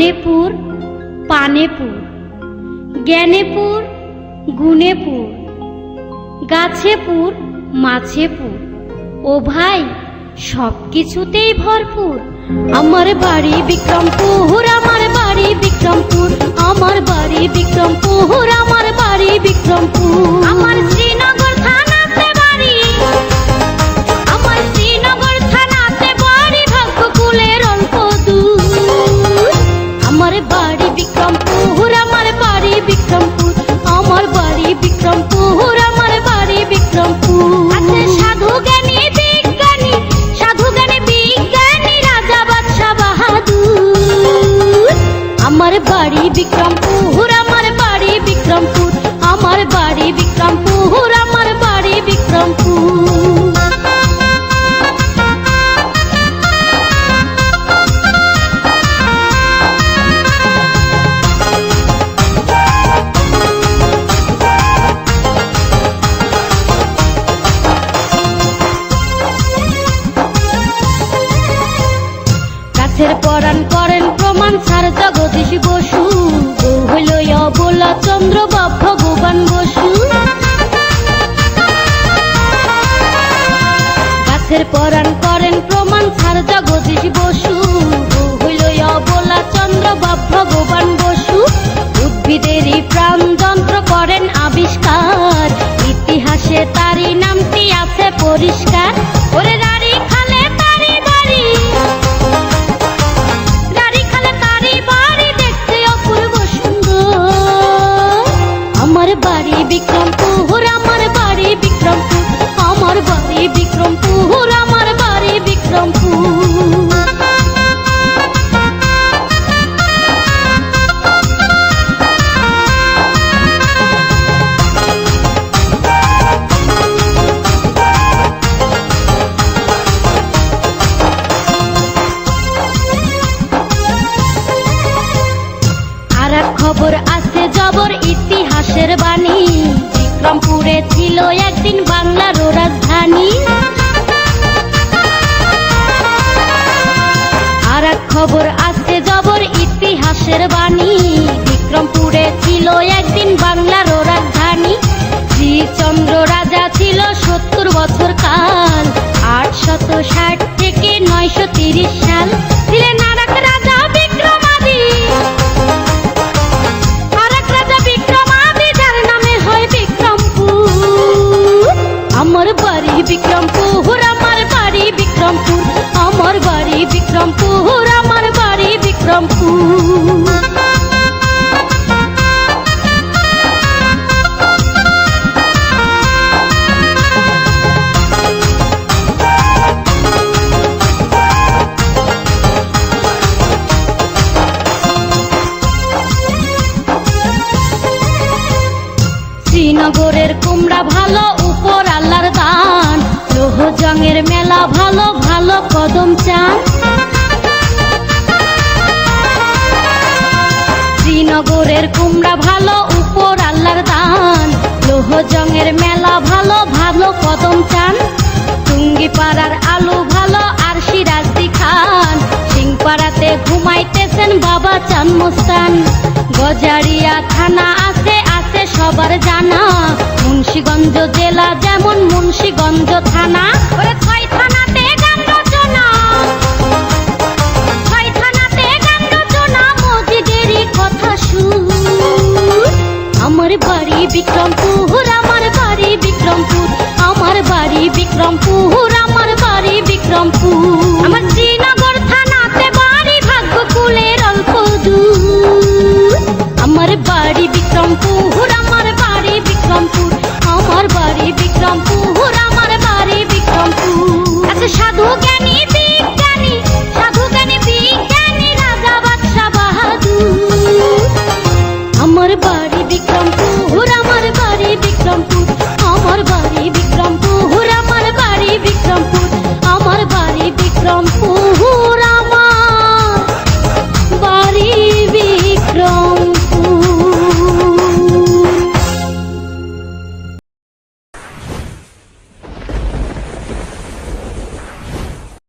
ধনেপুর পানেপুর, জ্ঞানেপুর গুণেপুর, গাছেপুর মাছেপুর, ও ভাই সব কিছুতেই ভরপুর। আমার বাড়ি বিক্রমপুর, আমার বাড়ি বিক্রমপুর, আমার বাড়ি বিক্রমপুর, আমার বাড়ি বিক্রমপুর। আমার শ্রীনগর থানাতে বাড়ি, আমার শ্রীনগর থানাতে বাড়ি, ভাগ্যকুলের অল্প দূর। আমার বাড়ি বিক্রমপুর, আমার বাড়ি বিক্রমপুর, আমার বাড়ি বিক্রমপুর, আমার বাড়ি বিক্রমপুর। আছে সাধু জ্ঞানী বিজ্ঞানী, সাধু জ্ঞানী বিজ্ঞানী, রাজা বাদশাহ বাহাদুর। আমার বাড়ি বিক্রমপুর, আমার বাড়ি বিক্রমপুর, আমার বাড়ি বিক্রমপুর, আমার বাড়ি বিক্রমপুর। গাছের পরাণ করেন প্রমাণ স্যার জগদীশ বসু, বউ হইল অবলা চন্দ্রবাবু ভগবান বসু। গাছের পরাণ করেন প্রমাণ স্যার জগদীশ বসু, বউ হইল অবলা চন্দ্রবাবু ভগবান বসু। উদ্ভিদেরই প্রাণ যন্ত্র করেন আবিষ্কার, ইতিহাসে তারই নামটি আছে পরিষ্কার। ওরে রারি খালে তারি বাড়ি, আমার বাড়ি বিক্রমপুর, আমার বাড়ি বিক্রমপুর, আমার বাড়ি বিক্রমপুর, আমার বাড়ি বিক্রমপুর। আর এক খবর আছে জবর ইতিহাসের বাণী, বিক্রমপুরে ছিল একদিন বাংলার রাজধানী। আর এক খবর আছে জবর ইতিহাসের বাণী, বিক্রমপুরে ছিল একদিন বাংলার রাজধানী। শ্রীচন্দ্র রাজা ছিল 70 বছর কাল, 860 থেকে 930 সাল। ছিলেন আর এক রাজা বিক্রমাদি, আমার বাড়ি বিক্রমপুর, আমার বাড়ি বিক্রমপুর, আমার বাড়ি বিক্রমপুর, আমার বাড়ি বিক্রমপুর। শ্রীনগরের কুমড়া ভালো, উপর আল্লাহর দান, লোহজংয়ের মেলা ভালো, ভালো কদম চান। শ্রীনগরের কুমড়া ভালো, উপর আল্লাহর দান, লোহজংয়ের মেলা ভালো, ভালো কদম চান। টুঙ্গিপাড়ার আলু ভালো, আর সিরাজদি খান, সিংপাড়াতে ঘুমাইতেছেন বাবা চান মোস্তান। গজারিয়া থানা আছে, আছে সবার জানা, মুন্সিগঞ্জ জেলা যেমন মুন্সিগঞ্জ থানা। ওরে 6 থানাতে গান রচনা, 6 থানাতে গান রচনা, মসজিদেরই কথা সুর। আমার বাড়ি বিক্রমপুর,